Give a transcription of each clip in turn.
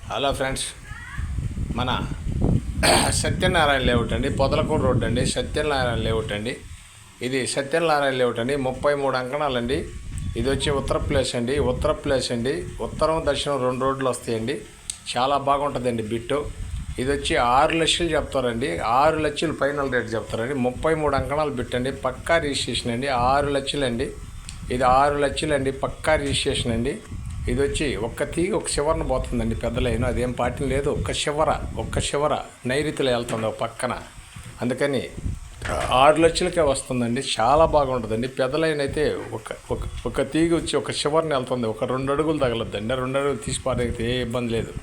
Hello friends, మన Satyanarayana layout అండి, Podalakuru road అండి, సత్యనారాయణ లేఅవుట్ అండి. ఇది సత్యనారాయణ లేఅవుట్ అండి, 33 అంకణాలండి. ఇది వచ్చి ఉత్తర ప్లేస్ అండి, ఉత్తరం దక్షిణం 2 రోడ్లు వస్తాయండి. చాలా బాగుంటుందండి బిట్టు. ఇది వచ్చి 6 లక్షలు చెప్తారండి, 6 లక్షలు ఫైనల్ రేట్ చెప్తారండి. 33 అంకణాలు బిట్టండి, పక్కా రిజిస్ట్రేషన్ అండి. 6 లక్షలు అండి, ఇది 6 లక్షలు అండి, పక్కా రిజిస్ట్రేషన్ అండి. ఇది వచ్చి ఒక్క తీగ ఒక చివరన పోతుందండి, పెద్ద లైన్ అదేం పార్టీ లేదు. ఒక్క చివర నైరుతిలో వెళ్తుంది ఒక పక్కన, అందుకని 6 లక్షలకే వస్తుందండి. చాలా బాగుంటుందండి. పెద్ద లైన్ అయితే ఒక తీగ వచ్చి ఒక చివరన వెళ్తుంది. ఒక 2 అడుగులు తగలద్దండి. 2 అడుగులు తీసి పారైతే ఏ ఇబ్బంది లేదు.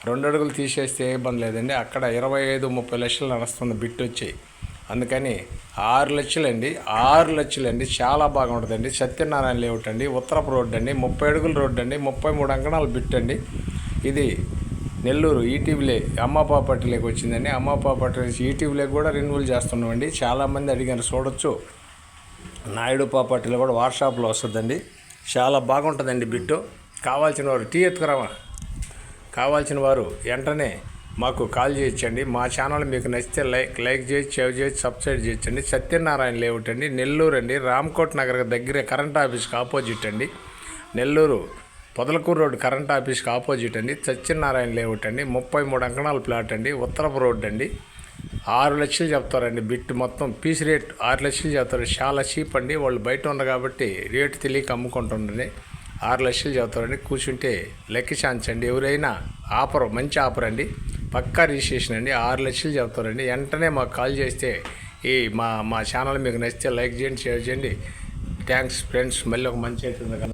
2 అడుగులు తీసేస్తే ఏ ఇబ్బంది లేదండి. అక్కడ 25-30 లక్షలు నడుస్తుంది బిట్ వచ్చి. అందుకని 6 లక్షలండి, 6 లక్షలండి. చాలా బాగుంటుందండి. సత్యనారాయణ లేఅవుట్ అండి, ఉత్తరపు రోడ్డు అండి, 30 అడుగుల రోడ్డు అండి, 33 అంకణాలు బిట్ అండి. ఇది నెల్లూరు ఈటీవీలే అమ్మ ప్రాపర్టీలోకి వచ్చిందండి. అమ్మ ప్రాపర్టీ ఈటీవీలోకి కూడా రెన్యూవల్ చేస్తున్నామండి. చాలామంది అడిగారు, చూడొచ్చు. నాయుడు ప్రాపర్టీలో కూడా వాట్సాప్లో వస్తుందండి. చాలా బాగుంటుందండి బిట్టు. కావాల్సిన వారు టీ ఎత్తుకురావా, కావాల్సిన వారు వెంటనే మాకు కాల్ చేయొచ్చండి. మా ఛానల్ మీకు నచ్చితే లైక్ చేసి, షేర్ చేసి, సబ్స్క్రైబ్ చేయొచ్చండి. సత్యనారాయణ లేఅవుట్ అండి, నెల్లూరు అండి, రామ్కోట్ నగర్ దగ్గర కరెంట్ ఆఫీస్కి ఆపోజిట్ అండి. నెల్లూరు పొదలకూరు రోడ్ కరెంట్ ఆఫీస్కి ఆపోజిట్ అండి. సత్యనారాయణ లేఅవుట్ అండి, 33 అంకణాల ప్లాట్ అండి, ఉత్తరపు రోడ్ అండి. 6 లక్షలు చెప్తారండి బిట్. మొత్తం పీస్ రేట్ 6 లక్షలు చెప్తారు. చాలా చీప్ అండి. వాళ్ళు బయట ఉన్నారు కాబట్టి రేటు తెలియక అమ్ముకుంటుండండి. 6 లక్షలు చెప్తారండి. కూర్చుంటే లెక్క ఛాన్స్ అండి. ఎవరైనా ఆఫర్, మంచి ఆఫర్ అండి, పక్కా రిజిస్ట్రేషన్ అండి. 6 లక్షలు చెప్తారండి. వెంటనే మాకు కాల్ చేస్తే మా ఛానల్ మీకు నచ్చితే లైక్ చేయండి, షేర్ చేయండి. Thanks friends. మళ్ళీ ఒక మంచి అవుతుంది కదా.